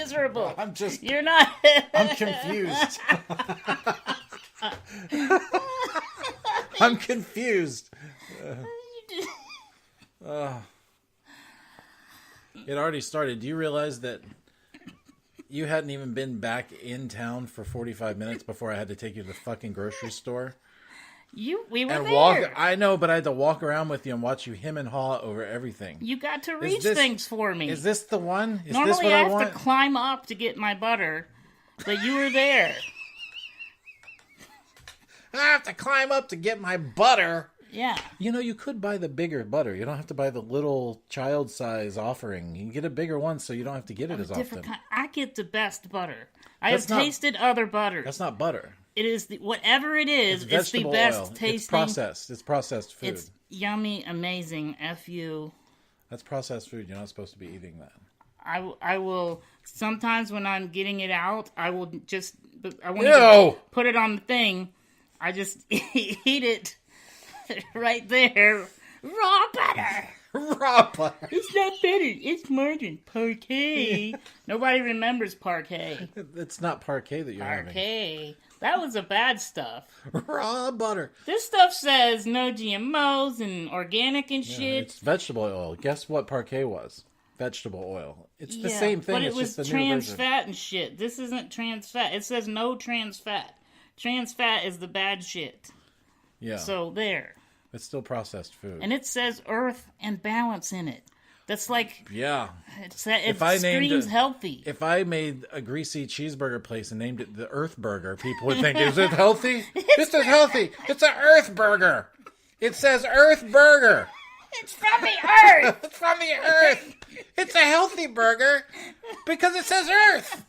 miserable. You're not. I'm confused. I'm confused. It already started. Do you realize that you hadn't even been back in town for 45 minutes before I had to take you to the fucking grocery store? We were and there. I know, but I had to walk around with you and watch you hem and haw over everything. You got to reach things for me. Is this the one? Is Normally this what I I have want? to climb up to get my butter, but you were there. I have to climb up to get my butter. Yeah. You know, you could buy the bigger butter. You don't have to buy the little child size offering. You can get a bigger one so you don't have to get it as often. I get the best butter. I have tasted other butters. That's not butter. It is whatever it is. It's the best oil. tasting. It's processed. It's processed food. It's yummy, amazing. F you. That's processed food. You're not supposed to be eating that. I will sometimes when I'm getting it out, I will just I want to put it on the thing. I just eat it right there. Raw butter. Raw butter. It's not butter. It's more than parquet. Nobody remembers parquet. It's not parquet that you're having. Parquet. That was the bad stuff. Raw butter. This stuff says no GMOs and organic and shit. It's vegetable oil. Guess what parquet was? Vegetable oil. It's the same thing. But it it's was just trans fat and shit. This isn't trans fat. It says no trans fat. Trans fat is the bad shit. Yeah. So there. It's still processed food. And it says earth and balance in it. That's like... Yeah. It screams healthy. If I made a greasy cheeseburger place and named it the Earth Burger, people would think, is it healthy? This is healthy. It's an Earth Burger. It says Earth Burger. It's from the earth. It's from the earth. It's a healthy burger because it says Earth.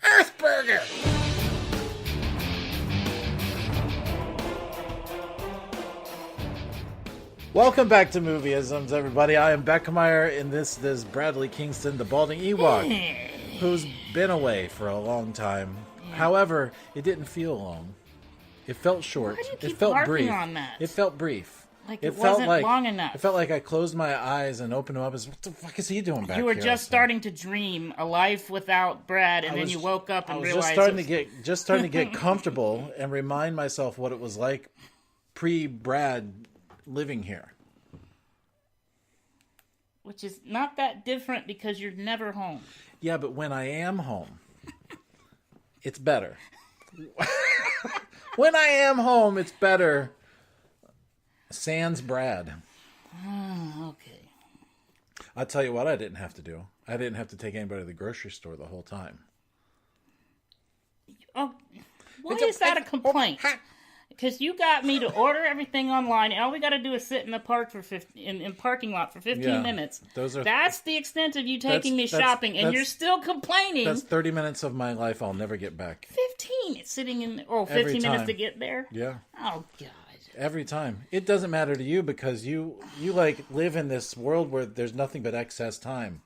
Earth Burger. Welcome back to Movieisms, everybody. I am Beckmeyer, and this is Bradley Kingston, the balding Ewok, who's been away for a long time. Yeah. However, it didn't feel long. It felt short. Why do you keep it felt brief. On that? It felt brief. Like it wasn't long enough. It felt like I closed my eyes and opened them up. As what the fuck is he doing back here? You were just starting to dream a life without Brad, and then you woke up and realized just starting to get comfortable and remind myself what it was like pre-Brad living here. Which is not that different because you're never home. Yeah, but when I am home, it's better. When I am home, it's better. Sans Brad. Oh, okay. I'll tell you what I didn't have to do. I didn't have to take anybody to the grocery store the whole time. Oh, why is that a complaint? Because you got me to order everything online, and all we got to do is sit in the park for in parking lot for 15 minutes. That's the extent of you taking me shopping, and you're still complaining. That's 30 minutes of my life I'll never get back. 15. It's sitting in 15 minutes to get there. Yeah. Oh God. Every time. It doesn't matter to you because you like live in this world where there's nothing but excess time.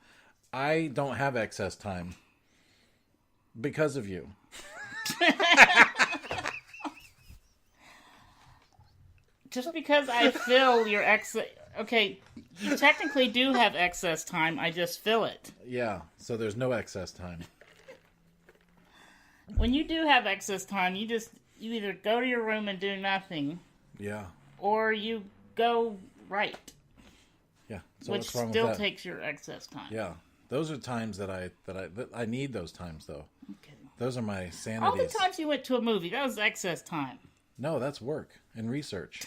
I don't have excess time because of you. Just because I fill your excess... Okay, you technically do have excess time. I just fill it. Yeah, so there's no excess time. When you do have excess time, you either go to your room and do nothing. Yeah. Or you go right. Yeah. So which still takes your excess time. Yeah. Those are times that I need those times though. Okay. Those are my sanities. All the times you went to a movie, that was excess time. No, that's work and research.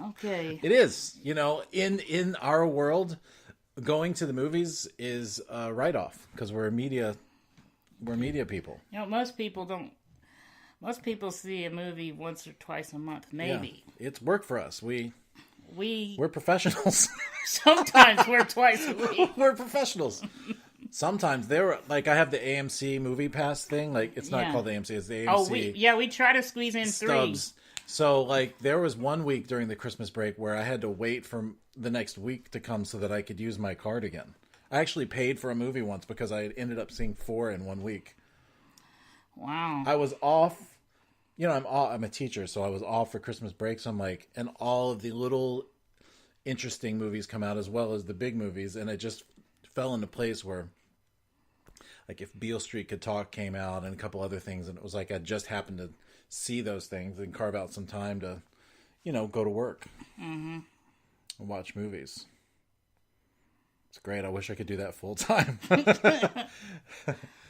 Okay. It is. You know, in our world, going to the movies is a write-off because we're media people. You know, most people don't. Most people see a movie once or twice a month, maybe. Yeah, it's work for us. We're professionals. Sometimes we're twice a week. We're professionals. Sometimes I have the AMC Movie Pass thing. Like it's not called the AMC, it's the AMC. We try to squeeze in stubs. 3. So like there was one week during the Christmas break where I had to wait for the next week to come so that I could use my card again. I actually paid for a movie once because I ended up seeing 4 in 1 week. Wow. I was off. You know, I'm a teacher, so I was off for Christmas break. So I'm like, and all of the little interesting movies come out as well as the big movies, and it just fell into place where, like, if Beale Street Could Talk came out and a couple other things, and it was like I just happened to see those things and carve out some time to, go to work and watch movies. It's great. I wish I could do that full time.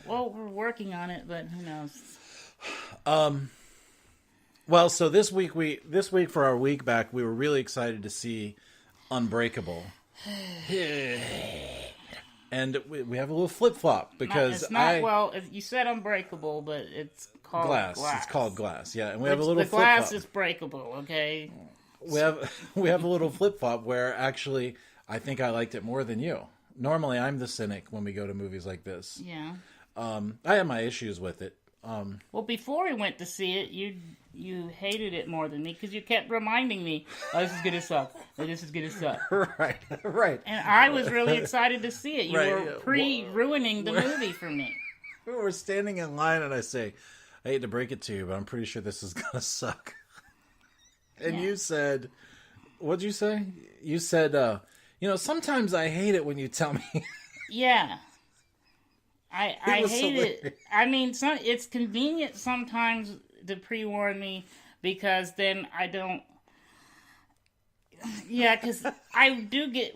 Well, we're working on it, but who knows? Well, so this week for our week back, we were really excited to see Unbreakable. And we have a little flip-flop because you said Unbreakable, but it's called Glass. It's called Glass, yeah. And we have a little flip-flop. The glass is breakable, okay? We have a little flip-flop where actually I think I liked it more than you. Normally, I'm the cynic when we go to movies like this. Yeah. I have my issues with it. Well, before we went to see it, you hated it more than me because you kept reminding me, "Oh, this is gonna suck. Oh, this is gonna suck." Right. And I was really excited to see it. You were ruining the movie for me. We were standing in line, and I say, "I hate to break it to you, but I'm pretty sure this is gonna suck." And you said, "What'd you say?" You said, sometimes I hate it when you tell me." Yeah. I hate it. I mean, it's convenient sometimes to pre-warn me because then I don't. Yeah, because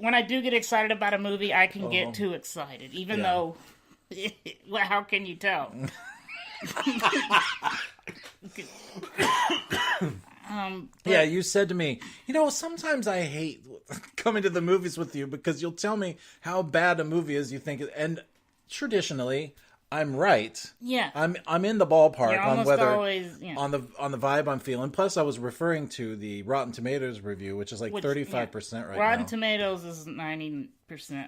when I do get excited about a movie, I can get too excited, even though. Well, how can you tell? Yeah, you said to me, sometimes I hate coming to the movies with you because you'll tell me how bad a movie is you think, and traditionally, I'm right. Yeah, I'm in the ballpark on whether always, on the vibe I'm feeling. Plus, I was referring to the Rotten Tomatoes review, which is like 35% right now. Rotten Tomatoes is 90%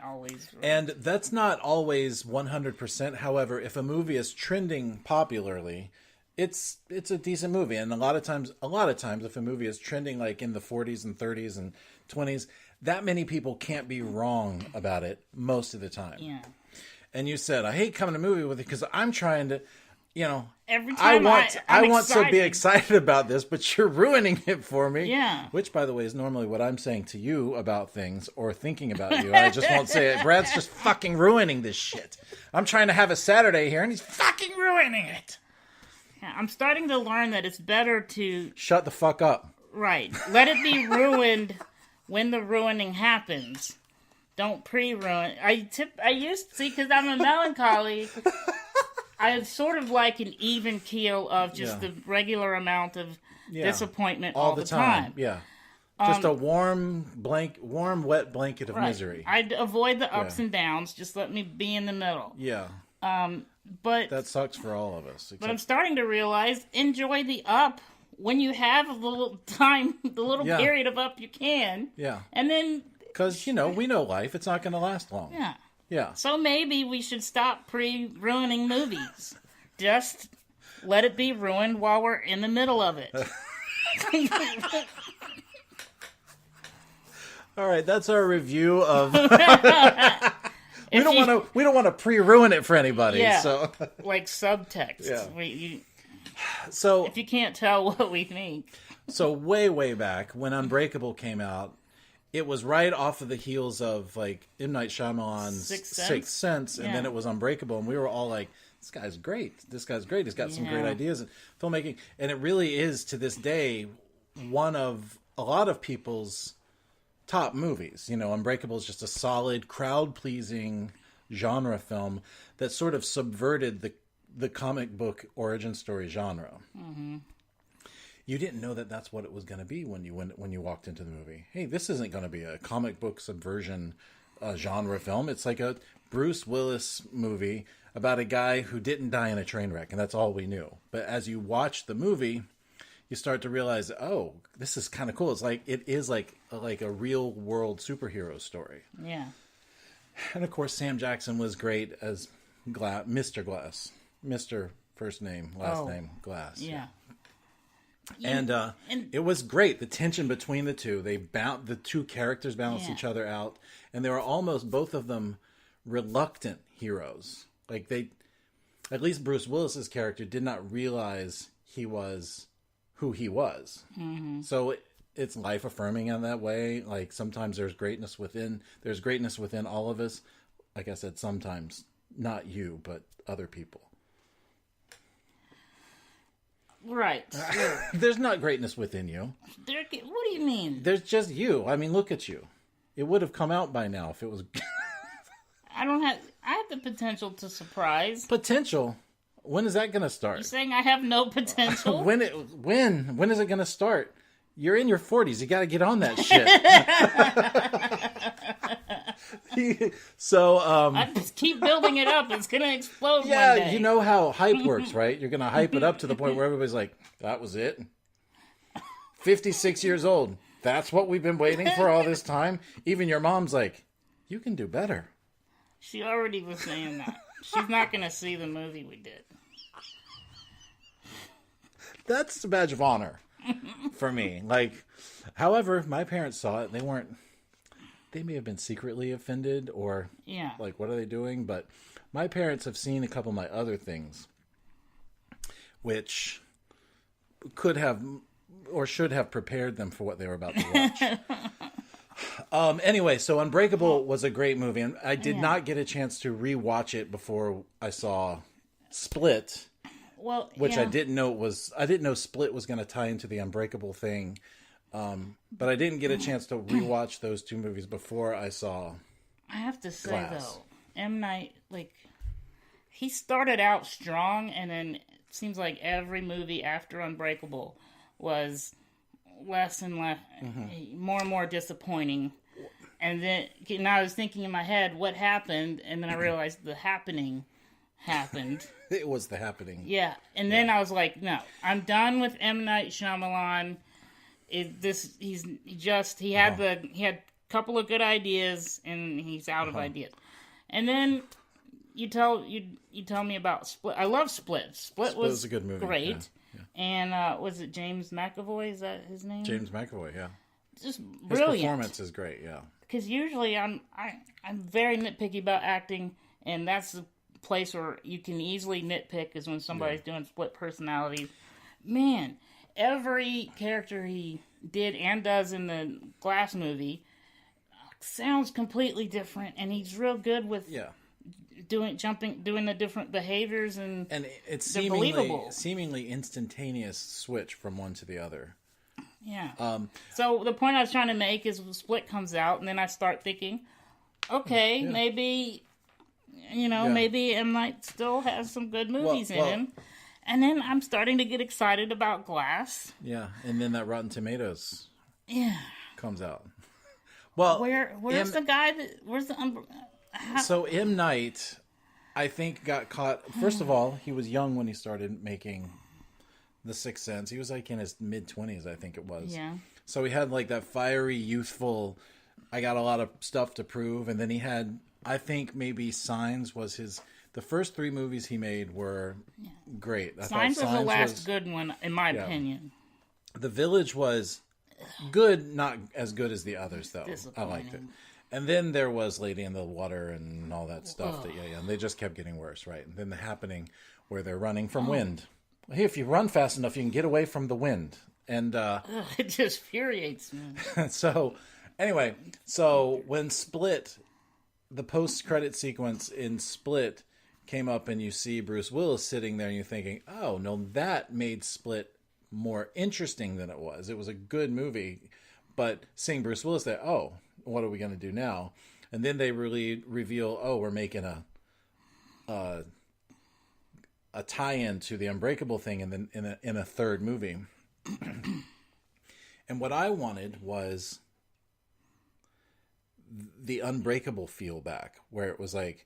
always, right. And that's not always 100%. However, if a movie is trending popularly, it's a decent movie. And a lot of times, if a movie is trending like in the 40s and 30s and 20s, that many people can't be wrong about it most of the time. Yeah. And you said, I hate coming to a movie with you because I'm trying to, every time I want to be excited about this, but you're ruining it for me. Yeah. Which, by the way, is normally what I'm saying to you about things or thinking about you. I just won't say it. Brad's just fucking ruining this shit. I'm trying to have a Saturday here, and he's fucking ruining it. Yeah, I'm starting to learn that it's better to... Shut the fuck up. Right. Let it be ruined when the ruining happens. Don't pre-ruin. Because I'm a melancholy, I have sort of like an even keel of just the regular amount of disappointment all the time. Yeah. Just a warm, wet blanket of misery. I'd avoid the ups and downs. Just let me be in the middle. Yeah. But that sucks for all of us. But I'm starting to realize, enjoy the up when you have a little time, the little period of up you can. Yeah. And then... Because, we know life. It's not going to last long. Yeah. Yeah. So maybe we should stop pre-ruining movies. Just let it be ruined while we're in the middle of it. All right, that's our review of... we don't want to pre-ruin it for anybody. Yeah, so. Like subtext. Yeah. So if you can't tell what we think. So way back when Unbreakable came out, it was right off of the heels of like M. Night Shyamalan's Sixth Sense, and then it was Unbreakable, and we were all like, "This guy's great. This guy's great. He's got some great ideas in filmmaking." And it really is, to this day, one of a lot of people's top movies. Unbreakable is just a solid, crowd-pleasing genre film that sort of subverted the comic book origin story genre. Mm-hmm. You didn't know that that's what it was going to be when you walked into the movie. Hey, this isn't going to be a comic book subversion genre film. It's like a Bruce Willis movie about a guy who didn't die in a train wreck, and that's all we knew. But as you watch the movie, you start to realize, oh, this is kind of cool. It is like a real world superhero story. Yeah. And of course, Sam Jackson was great as Mr. Glass, Mr. First name, last name Glass. Yeah. And it was great. The tension between the two, the two characters balanced each other out, and they were almost, both of them, reluctant heroes. Like at least Bruce Willis's character did not realize he was who he was. Mm-hmm. So it's life affirming in that way. Like sometimes there's greatness within all of us. like I said, sometimes not you, but other people. Right. There's not greatness within you. What do you mean? There's just you. I mean, look at you. It would have come out by now if it was. I have the potential to surprise. Potential? When is that going to start? You saying I have no potential? When is it going to start? You're in your 40s. You got to get on that shit. So, I just keep building it up. It's going to explode one day. Yeah, you know how hype works, right? You're going to hype it up to the point where everybody's like, that was it? 56 years old. That's what we've been waiting for all this time? Even your mom's like, you can do better. She already was saying that. She's not going to see the movie we did. That's a badge of honor for me. Like, however, my parents saw it. They may have been secretly offended or like, what are they doing? But my parents have seen a couple of my other things, which could have or should have prepared them for what they were about to watch. Anyway, so Unbreakable was a great movie, and I did not get a chance to rewatch it before I saw Split. Well, which I didn't know Split was going to tie into the Unbreakable thing. But I didn't get a chance to rewatch those two movies before I saw I have to say, Glass. though, M. Night, like, he started out strong, and then it seems like every movie after Unbreakable was less and less, more and more disappointing. And then now I was thinking in my head, what happened? And then I realized the happening happened. It was the happening. Yeah. And then I was like, no, I'm done with M. Night Shyamalan. He had a couple of good ideas, and he's out of ideas. And then you tell me about Split. I love Split. Split was a good movie. Great. Yeah. And was it James McAvoy? Is that his name? James McAvoy, yeah. Just His brilliant. performance is great, yeah. Because usually I'm very nitpicky about acting, and that's the place where you can easily nitpick is when somebody's doing split personalities. Man, every character he did and does in the Glass movie sounds completely different, and he's real good with doing the different behaviors, and it's believable. seemingly instantaneous switch from one to the other. Yeah. So the point I was trying to make is when Split comes out, and then I start thinking, okay, maybe maybe M. Night still has some good movies in him. And then I'm starting to get excited about Glass. Yeah, and then that Rotten Tomatoes comes out. Well, where's the guy So M. Night, I think, got caught. First of all, he was young when he started making The Sixth Sense. He was like in his mid-20s, I think it was. Yeah. So he had like that fiery, youthful, I got a lot of stuff to prove. And then he had, I think maybe Signs was the first three movies he made were great. Signs was the last good one, in my opinion. The Village was good, not as good as the others, though. I liked it. And then there was Lady in the Water and all that stuff. And they just kept getting worse, right? And then The Happening, where they're running from wind. Hey, if you run fast enough, you can get away from the wind. And it just infuriates me. So, anyway, when Split, the post-credit sequence in Split came up, and you see Bruce Willis sitting there, and you're thinking, oh, no, that made Split more interesting than it was. It was a good movie, but seeing Bruce Willis there, oh, what are we going to do now? And then they really reveal, oh, we're making a tie-in to the Unbreakable thing in a third movie. And what I wanted was the Unbreakable feel back, where it was like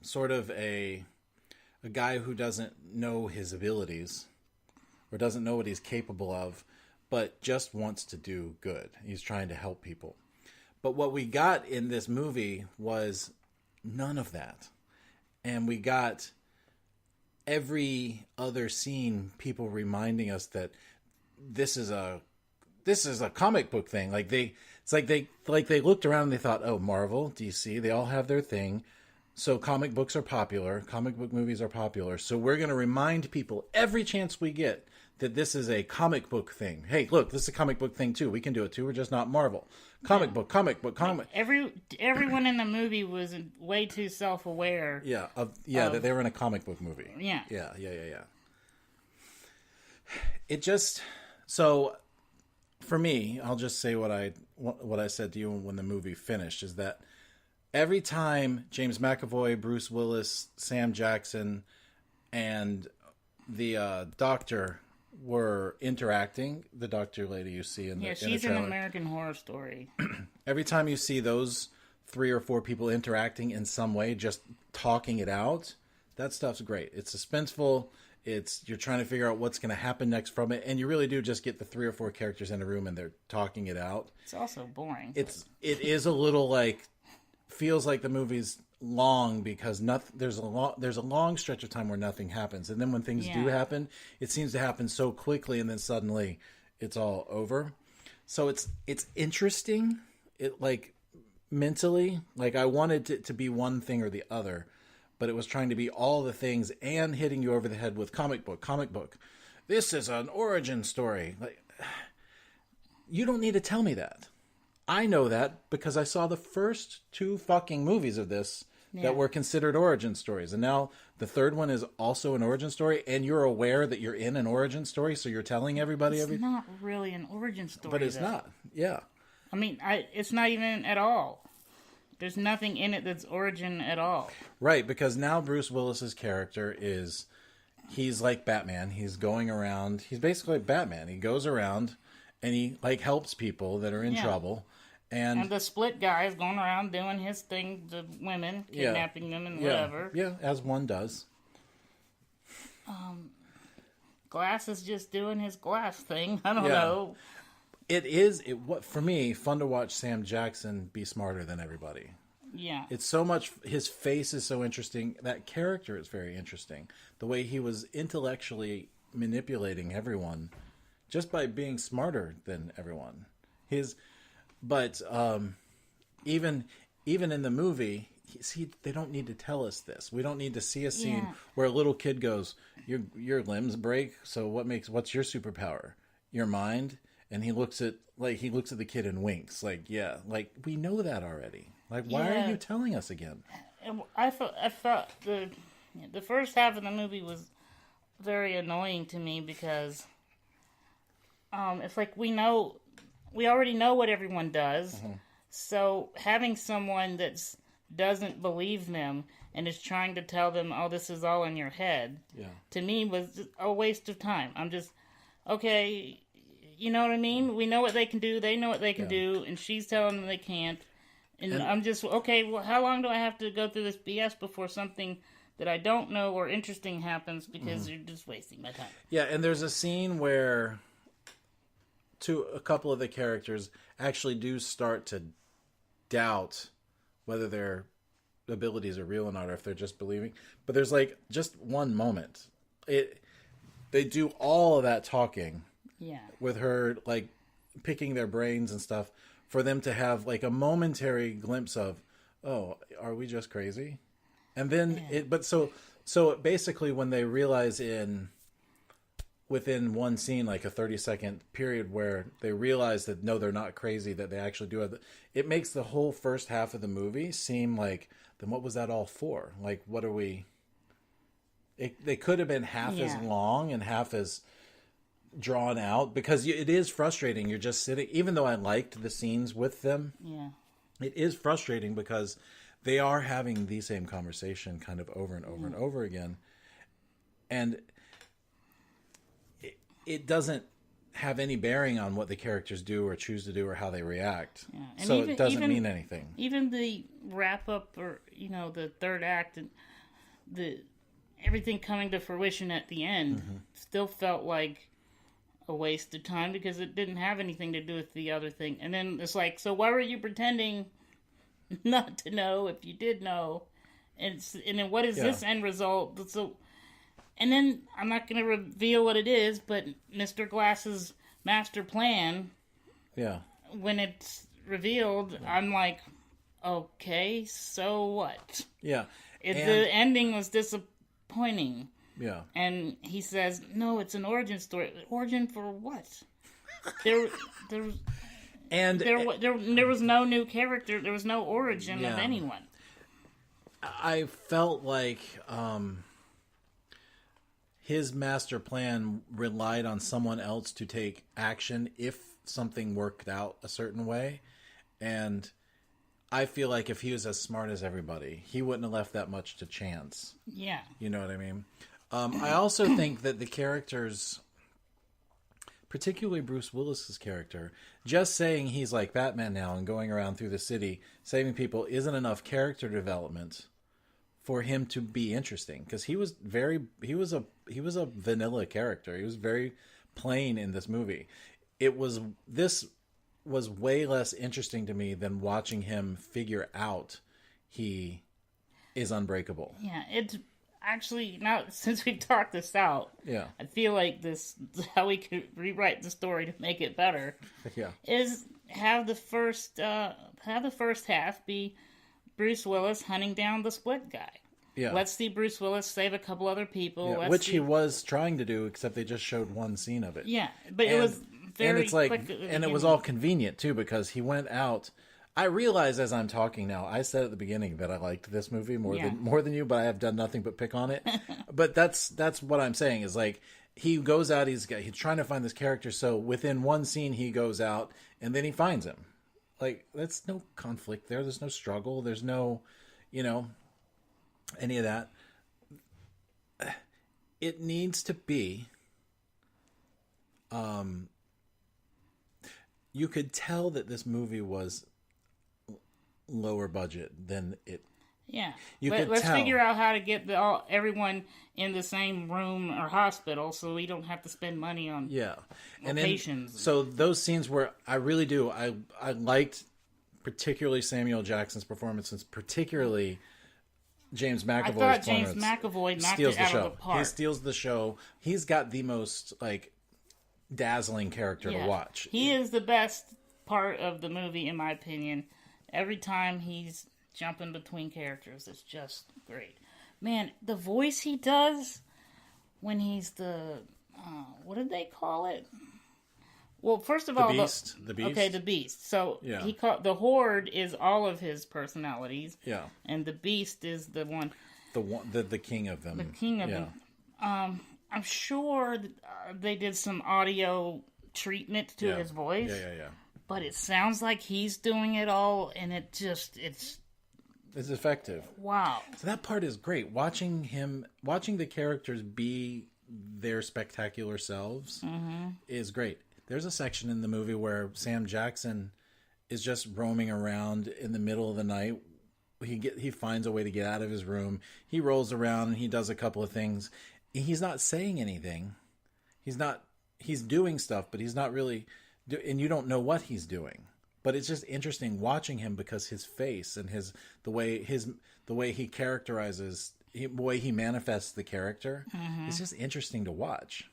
sort of a guy who doesn't know his abilities or doesn't know what he's capable of, but just wants to do good. He's trying to help people. But what we got in this movie was none of that. And we got every other scene people reminding us that this is a comic book thing. They looked around and they thought, oh, Marvel, DC, they all have their thing. So comic books are popular. Comic book movies are popular. So we're going to remind people every chance we get that this is a comic book thing. Hey, look, this is a comic book thing too. We can do it too. We're just not Marvel. Comic book. Everyone in the movie was way too self-aware. Yeah, that they were in a comic book movie. Yeah. It just so for me, I'll just say what I said to you when the movie finished is that every time James McAvoy, Bruce Willis, Sam Jackson, and the doctor were interacting, the doctor lady you see in the she's in an American Horror Story. Every time you see those 3 or 4 people interacting in some way, just talking it out, that stuff's great. It's suspenseful. You're trying to figure out what's going to happen next from it, and you really do just get the 3 or 4 characters in a room and they're talking it out. It's also boring. It is a little feels like the movie's long because there's a long stretch of time where nothing happens, and then when things do happen, it seems to happen so quickly, and then suddenly it's all over. So it's interesting. It mentally, I wanted it to be one thing or the other, but it was trying to be all the things and hitting you over the head with comic book. This is an origin story. You don't need to tell me that. I know that because I saw the first 2 fucking movies of this that were considered origin stories. And now the third one is also an origin story, and you're aware that you're in an origin story, so you're telling everybody It's not really an origin story. But it's not. Yeah. I mean, it's not even at all. There's nothing in it that's origin at all. Right, because now Bruce Willis's character he's like Batman. He's going around. He's basically like Batman. He goes around and he helps people that are in trouble. And the split guy is going around doing his thing to women, kidnapping them and whatever. Yeah, as one does. Glass is just doing his Glass thing. I don't know. It is, for me, fun to watch Sam Jackson be smarter than everybody. Yeah. It's so much, his face is so interesting. That character is very interesting. The way he was intellectually manipulating everyone just by being smarter than everyone. But even in the movie, they don't need to tell us this. We don't need to see a scene where a little kid goes, "Your limbs break. So what's your superpower? Your mind?" And he looks at the kid and winks. We know that already. Why are you telling us again? I thought the first half of the movie was very annoying to me because it's we already know what everyone does. Mm-hmm. So having someone that doesn't believe them and is trying to tell them, "Oh, this is all in your head," to me was a waste of time. I'm just, okay, you know what I mean? We know what they can do. They know what they can do, and she's telling them they can't. And I'm just, okay, well, how long do I have to go through this BS before something that I don't know or interesting happens, because you're just wasting my time. Yeah, and there's a scene where a couple of the characters actually do start to doubt whether their abilities are real or not, or if they're just believing. But there's just one moment. They do all of that talking with her picking their brains and stuff for them to have a momentary glimpse of, oh, are we just crazy? And then so basically when they realize within one scene, a 30-second period where they realize that no, they're not crazy, that they actually do it, it makes the whole first half of the movie seem then what was that all for? What are we? They could have been half as long and half as drawn out, because it is frustrating. You're just sitting, even though I liked the scenes with them, it is frustrating because they are having the same conversation kind of over and over and over again. And it doesn't have any bearing on what the characters do or choose to do or how they react. Yeah. So it doesn't mean anything. Even the wrap up, or the third act, and everything coming to fruition at the end still felt like a waste of time, because it didn't have anything to do with the other thing. And then it's so why were you pretending not to know if you did know? And then what is this end result? So, and then I'm not going to reveal what it is, but Mr. Glass's master plan. Yeah. When it's revealed, I'm like, okay, so what? Yeah. The ending was disappointing. Yeah. And he says, no, it's an origin story. Origin for what? There was no new character. There was no origin of anyone. I felt like his master plan relied on someone else to take action if something worked out a certain way. And I feel like if he was as smart as everybody, he wouldn't have left that much to chance. Yeah. You know what I mean? I also think that the characters, particularly Bruce Willis's character, just saying he's like Batman now and going around through the city saving people isn't enough character development for him to be interesting, because he was a vanilla character. He was very plain in this movie. This was way less interesting to me than watching him figure out he is unbreakable. Yeah, it's actually, now since we've talked this out, I feel like this, how we could rewrite the story to make it better, is have the first half be Bruce Willis hunting down the split guy. Yeah. Let's see Bruce Willis save a couple other people. Yeah, he was trying to do, except they just showed one scene of it. Yeah, but it was very quick. And it was all convenient, too, because he went out. I realize as I'm talking now, I said at the beginning that I liked this movie more than you, but I have done nothing but pick on it. But that's what I'm saying, is like, he goes out, he's trying to find this character, so within one scene he goes out, and then he finds him. Like, that's no conflict there. There's no struggle. There's no, any of that. It needs to be, you could tell that this movie was lower budget than it. Yeah, let's figure out how to get everyone in the same room or hospital, so we don't have to spend money on locations. So those scenes where I really do, I liked particularly Samuel Jackson's performance, and particularly James McAvoy's performance. I thought James McAvoy knocked it out of the park. He steals the show. He's got the most dazzling character to watch. He is the best part of the movie, in my opinion. Every time he's jumping between characters, it's just great. Man, the voice he does when he's the what did they call it? Well, first of all, the Beast. Okay, the Beast. So he the Horde is all of his personalities. Yeah, and the Beast is the one. The king of them. The king of them. I'm sure they did some audio treatment to his voice. Yeah. But it sounds like he's doing it all, and it's effective. Wow. So that part is great. Watching the characters be their spectacular selves is great. There's a section in the movie where Sam Jackson is just roaming around in the middle of the night. He finds a way to get out of his room. He rolls around and he does a couple of things. He's not saying anything. He's doing stuff, but he's not really, and you don't know what he's doing. But it's just interesting watching him, because his face and the way he characterizes, the way he manifests the character, it's just interesting to watch.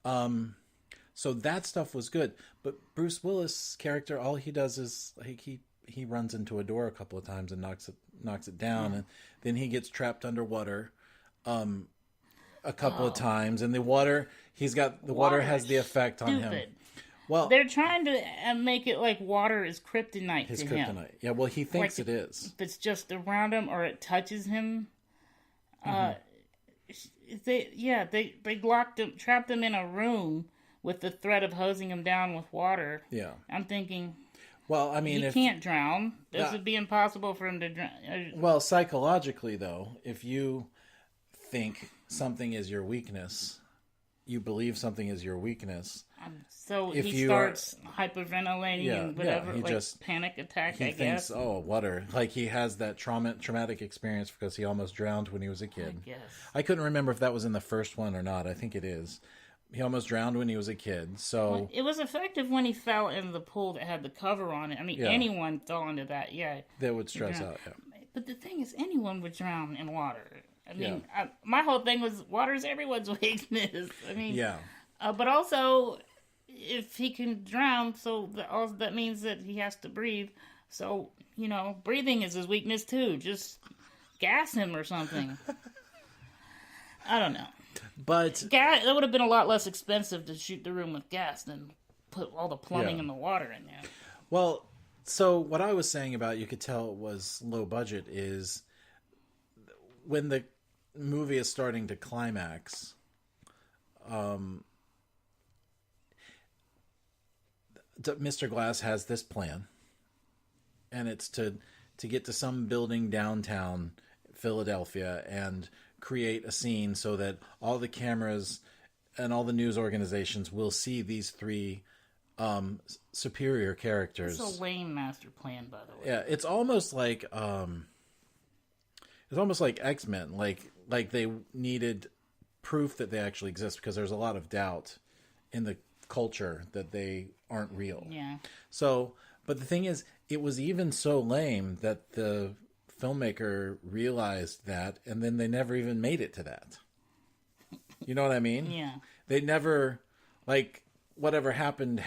So that stuff was good. But Bruce Willis' character, all he does is he runs into a door a couple of times and knocks it down, and then he gets trapped underwater a couple of times, and the water has the effect on him. Well, they're trying to make it like water is kryptonite his to kryptonite. him. Yeah, well, he thinks it is. If it's just around him or it touches him, they trapped him in a room with the threat of hosing him down with water. Yeah, I'm thinking. Well, I mean, he can't drown. This would be impossible for him to drown. Well, psychologically, though, if you think something is your weakness, you believe something is your weakness. So he starts hyperventilating and whatever, just panic attack. He thinks, water. Like he has that traumatic experience because he almost drowned when he was a kid. I guess. I couldn't remember if that was in the first one or not. I think it is. He almost drowned when he was a kid. So it was effective when he fell in the pool that had the cover on it. I mean, anyone fell into that, that would stress out. Yeah. But the thing is, anyone would drown in water. I mean, my whole thing was water is everyone's weakness. I mean, but also, if he can drown, so that means that he has to breathe. So, breathing is his weakness too. Just gas him or something. I don't know. But that would have been a lot less expensive to shoot the room with gas than put all the plumbing and the water in there. Well, so what I was saying about you could tell it was low budget is when the movie is starting to climax, Mr. Glass has this plan, and it's to get to some building downtown Philadelphia and create a scene so that all the cameras and all the news organizations will see these three superior characters. It's a lame master plan, by the way. Yeah, it's almost like X-Men. Like they needed proof that they actually exist because there's a lot of doubt in the culture that they aren't real. Yeah. So, but the thing is, it was even so lame that the filmmaker realized that, and then they never even made it to that. You know what I mean? Yeah. They never, like, whatever happened.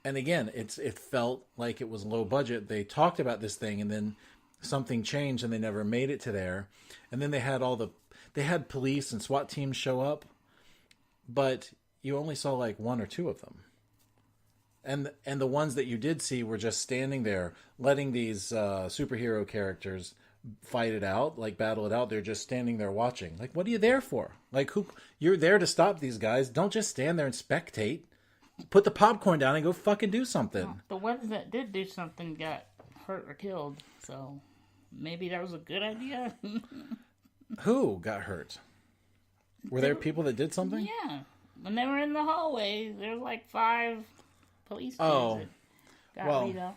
And again, it felt like it was low budget. They talked about this thing, and then something changed, and they never made it to there. And then they had police and SWAT teams show up, but you only saw like one or two of them. And the ones that you did see were just standing there, letting these superhero characters fight it out, like battle it out. They're just standing there watching. Like, what are you there for? Like, you're there to stop these guys. Don't just stand there and spectate. Put the popcorn down and go fucking do something. Well, the ones that did do something got hurt or killed, so maybe that was a good idea. Who got hurt? Were there people that did something? Yeah. When they were in the hallway, there were like 5 police that got beat up.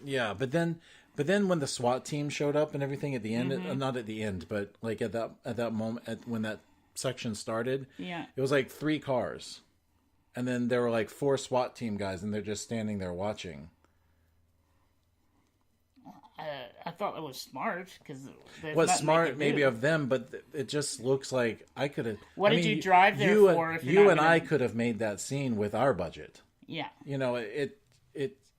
Yeah, but then when the SWAT team showed up and everything at the end, not at the end, but like at that moment when that section started, it was like 3 cars, and then there were like 4 SWAT team guys, and they're just standing there watching. I thought it was smart because what's smart maybe of them, but it just looks like I could have. What did you drive there for? If you and I could have made that scene with our budget. Yeah, you know it.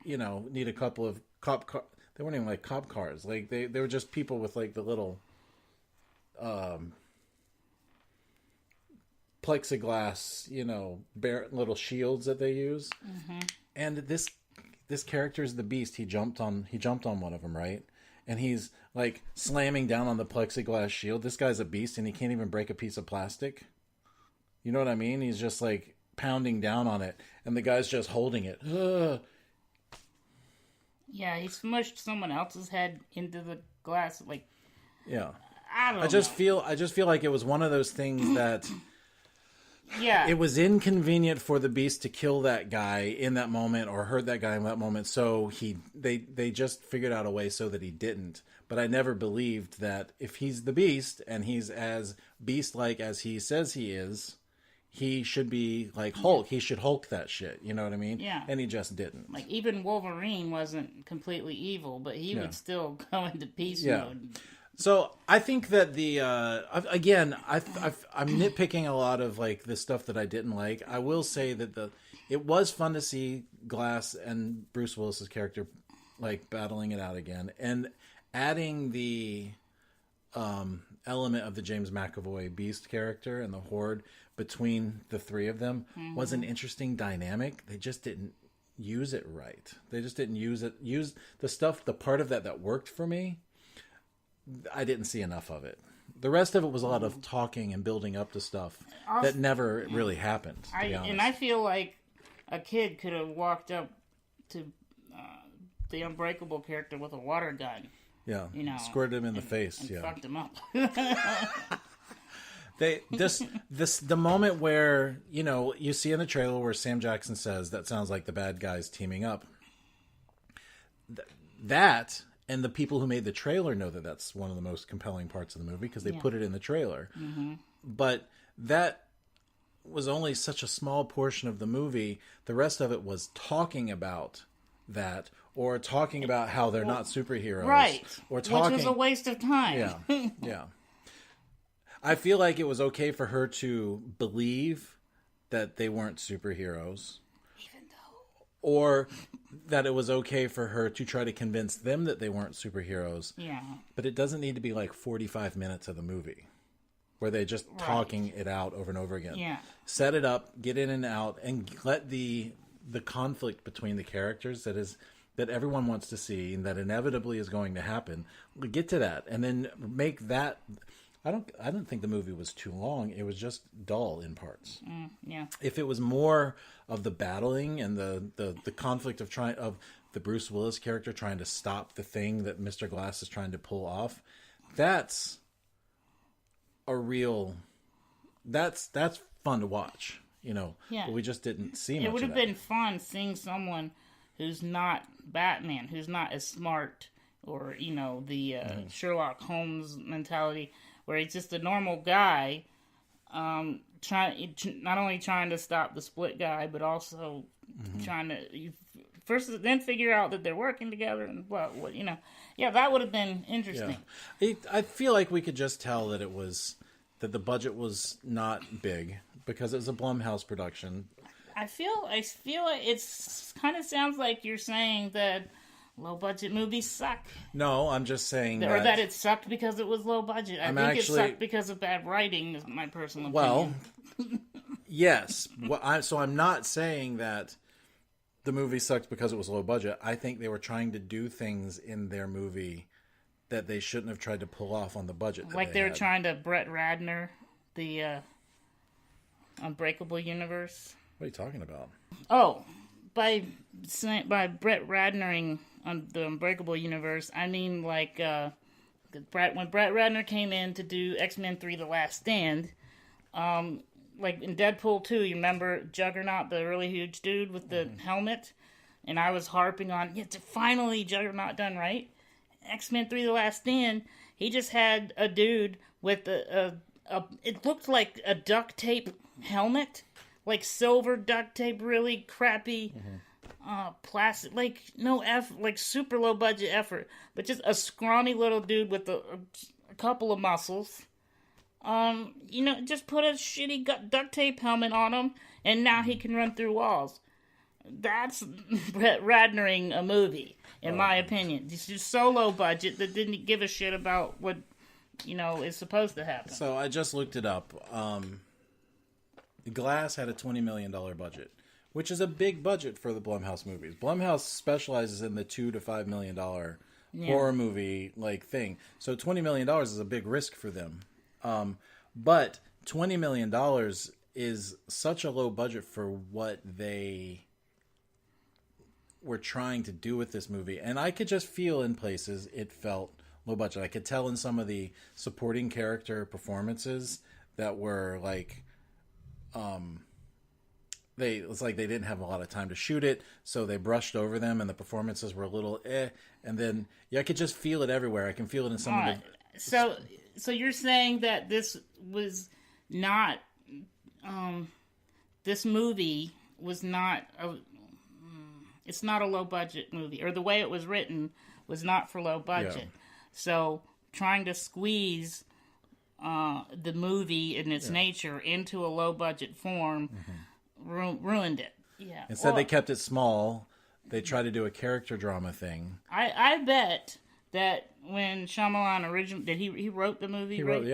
Need a couple of cop car. They weren't even like cop cars. Like they were just people with like the little, plexiglass, little shields that they use. Mm-hmm. And this character is the Beast. He jumped on one of them, right? And he's like slamming down on the plexiglass shield. This guy's a beast, and he can't even break a piece of plastic. You know what I mean? He's just like pounding down on it, and the guy's just holding it. Ugh. Yeah, he smushed someone else's head into the glass. Like, yeah, I just feel like it was one of those things that. Yeah. It was inconvenient for the Beast to kill that guy in that moment or hurt that guy in that moment, so they just figured out a way so that he didn't. But I never believed that if he's the Beast and he's as beast-like as he says he is, he should be like Hulk. He should Hulk that shit, you know what I mean? Yeah. And he just didn't. Like, even Wolverine wasn't completely evil, but he would still go into peace mode. So I think that I'm nitpicking a lot of like the stuff that I didn't like. I will say that it was fun to see Glass and Bruce Willis's character like battling it out again, and adding the element of the James McAvoy Beast character and the Horde between the three of them was an interesting dynamic. They just didn't use it right. They just didn't use the part of that worked for me. I didn't see enough of it. The rest of it was a lot of talking and building up to stuff that never really happened. And I feel like a kid could have walked up to the Unbreakable character with a water gun. Yeah, squirted him in the face. And fucked him up. The moment where you see in the trailer where Sam Jackson says that sounds like the bad guys teaming up. That. And the people who made the trailer know that that's one of the most compelling parts of the movie because they put it in the trailer. Mm-hmm. But that was only such a small portion of the movie. The rest of it was talking about that or talking about how they're not superheroes. Right. Or talking, which was a waste of time. Yeah. Yeah. I feel like it was okay for her to believe that they weren't superheroes. Or that it was okay for her to try to convince them that they weren't superheroes. Yeah. But it doesn't need to be like 45 minutes of the movie. where they're just talking it out over and over again. Yeah. Set it up, get in and out, and let the conflict between the characters that everyone wants to see and that inevitably is going to happen. Get to that, and then make that. I don't think the movie was too long. It was just dull in parts. Yeah. If it was more of the battling and the conflict of the Bruce Willis character trying to stop the thing that Mr. Glass is trying to pull off, that's fun to watch, Yeah. But we just didn't see much. It would have been fun seeing someone who's not Batman, who's not as smart, or the Sherlock Holmes mentality, where he's just a normal guy, not only trying to stop the split guy, but also trying to then figure out that they're working together and Yeah, that would have been interesting. Yeah. I feel like we could just tell that the budget was not big because it was a Blumhouse production. I feel like it's kind of sounds like you're saying that low budget movies suck. No, I'm just saying that it sucked because it was low budget. I think it sucked because of bad writing, is my personal opinion. Well, yes. So I'm not saying that the movie sucked because it was low budget. I think they were trying to do things in their movie that they shouldn't have tried to pull off on the budget. Like they were trying to Brett Ratner the Unbreakable Universe. What are you talking about? Oh, by Brett Ratnering on the Unbreakable Universe, I mean like when Brett Ratner came in to do X-Men 3: The Last Stand, like in Deadpool 2, you remember Juggernaut, the really huge dude with the helmet? And I was harping on, finally Juggernaut done right. X-Men 3: The Last Stand, he just had a dude with it looked like a duct tape helmet, like silver duct tape, really crappy plastic, like like super low budget effort, but just a scrawny little dude with a couple of muscles. Just put a shitty duct tape helmet on him, and now he can run through walls. That's Brett Ratnering a movie, in my opinion. It's just so low budget that didn't give a shit about what, is supposed to happen. So I just looked it up. Glass had a $20 million budget, which is a big budget for the Blumhouse movies. Blumhouse specializes in the $2 to $5 million horror movie thing. So $20 million is a big risk for them. But $20 million is such a low budget for what they were trying to do with this movie. And I could just feel in places it felt low budget. I could tell in some of the supporting character performances that were it's like they didn't have a lot of time to shoot it, so they brushed over them, and the performances were a little and then I could just feel it everywhere. I can feel it in some of the... So you're saying that this was not this movie was not it's not a low budget movie, or the way it was written was not for low budget. Yeah. So trying to squeeze the movie in its nature into a low budget form ruined it. Yeah. Instead, they kept it small. They tried to do a character drama thing. I bet that when Shyamalan originally he wrote the movie. He wrote.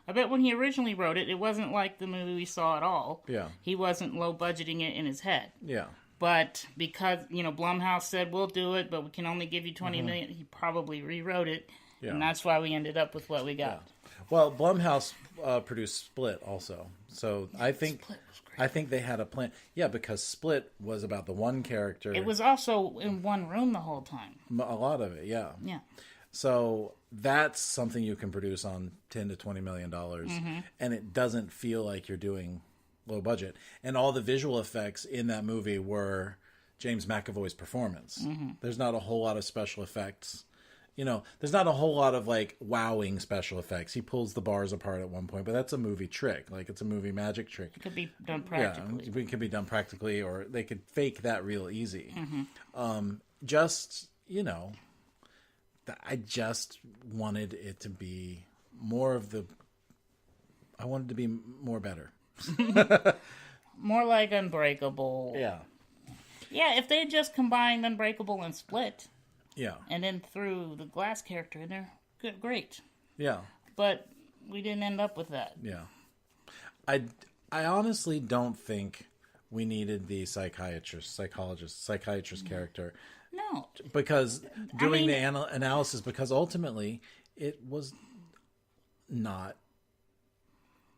I bet when he originally wrote it, it wasn't like the movie we saw at all. Yeah. He wasn't low budgeting it in his head. Yeah. But because Blumhouse said we'll do it, but we can only give you $20 million, he probably rewrote it, and that's why we ended up with what we got. Yeah. Well, Blumhouse produced Split also, so I think they had a plan. Yeah, because Split was about the one character. It was also in one room the whole time. A lot of it, yeah. Yeah. So that's something you can produce on $10 to $20 million, and it doesn't feel like you're doing low budget. And all the visual effects in that movie were James McAvoy's performance. There's not a whole lot of special effects. There's not a whole lot of wowing special effects. He pulls the bars apart at one point, but that's a movie trick. It's a movie magic trick. It could be done practically. Yeah, it could be done practically, or they could fake that real easy. I just wanted it to be more of the... I wanted to be more better. More like Unbreakable. Yeah. Yeah, if they had just combined Unbreakable and Split. Yeah. And then threw the Glass character in there, good, great. Yeah. But we didn't end up with that. Yeah. I honestly don't think we needed the psychiatrist character. No. Because doing the analysis, because ultimately it was not.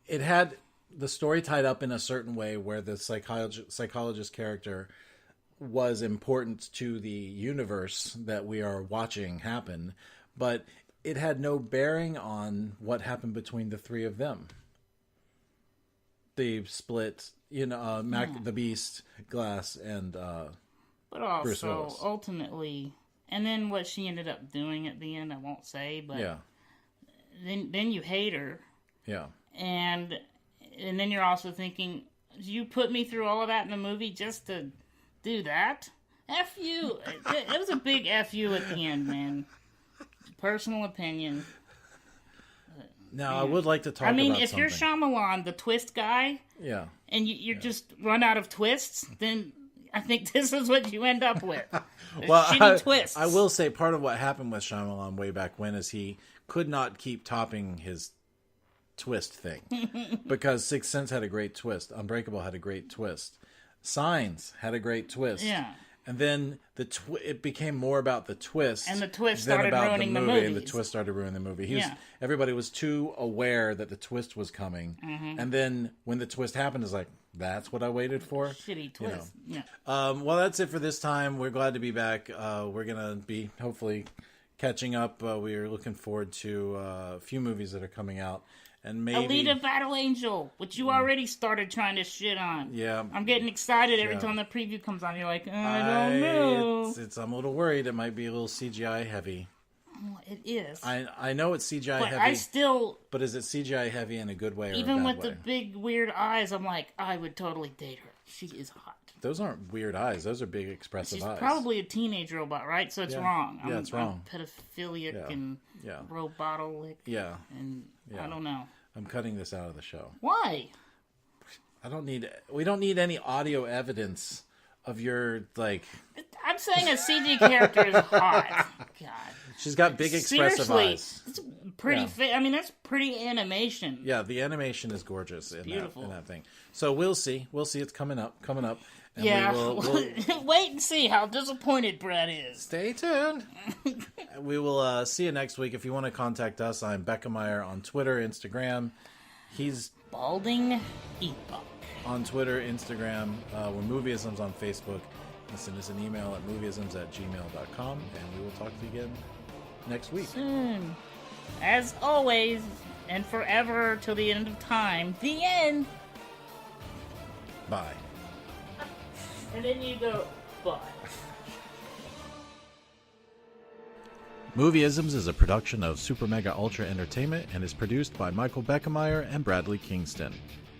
It had the story tied up in a certain way where the psychologist character was important to the universe that we are watching happen, but it had no bearing on what happened between the three of them. The split, the Beast, Glass, and but also Bruce Willis. Ultimately, and then what she ended up doing at the end, I won't say, but then you hate her. Yeah. And then you're also thinking, you put me through all of that in the movie just to do that? F you. It was a big F you at the end, man. Personal opinion. Now, I would like to talk about something. If you're Shyamalan, the twist guy, and you're just run out of twists, then I think this is what you end up with. Shitty twists. I will say part of what happened with Shyamalan way back when is he could not keep topping his twist thing. Because Sixth Sense had a great twist. Unbreakable had a great twist. Signs had a great twist. Yeah. And then it became more about the twist, and the twist started ruining the movie. And the twist started ruining the movie. Everybody was too aware that the twist was coming, and then when the twist happened, it's like, that's what I waited for. Shitty twist. Well, that's it for this time. We're glad to be back. We're gonna be hopefully catching up. We are looking forward to a few movies that are coming out. And maybe Alita Battle Angel, which you already started trying to shit on. Yeah. I'm getting excited every time the preview comes on. You're like, I don't know. I'm a little worried. It might be a little CGI heavy. Oh, it is. I know it's CGI heavy. But is it CGI heavy in a good way or even a bad with way? the big weird eyes, I'm like, I would totally date her. She is hot. Those aren't weird eyes. Those are big, expressive eyes. She's probably a teenage robot, right? So it's wrong. It's wrong. I'm pedophilic and robotic. Yeah. And I don't know. I'm cutting this out of the show. Why? We don't need any audio evidence of your, like... I'm saying a CG character is hot. God. She's got big, expressive eyes. It's pretty that's pretty animation. Yeah, the animation is gorgeous in that thing. So we'll see. It's coming up. And we'll wait and see how disappointed Brad is. Stay tuned. We will see you next week. If you want to contact us, I'm Beckemeyer on Twitter, Instagram. He's Balding Epoch. On Twitter, Instagram. We're Movieisms on Facebook. Send us an email at movieisms@gmail.com, and we will talk to you again next week. Soon. As always, and forever till the end of time, the end. Bye. And then you go, bye. Movieisms is a production of Super Mega Ultra Entertainment and is produced by Michael Beckemeyer and Bradley Kingston.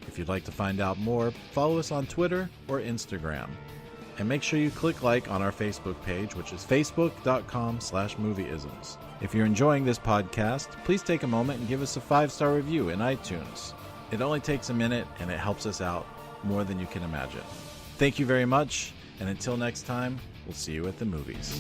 If you'd like to find out more, follow us on Twitter or Instagram. And make sure you click like on our Facebook page, which is facebook.com/movieisms. If you're enjoying this podcast, please take a moment and give us a 5-star review in iTunes. It only takes a minute and it helps us out more than you can imagine. Thank you very much, and until next time, we'll see you at the movies.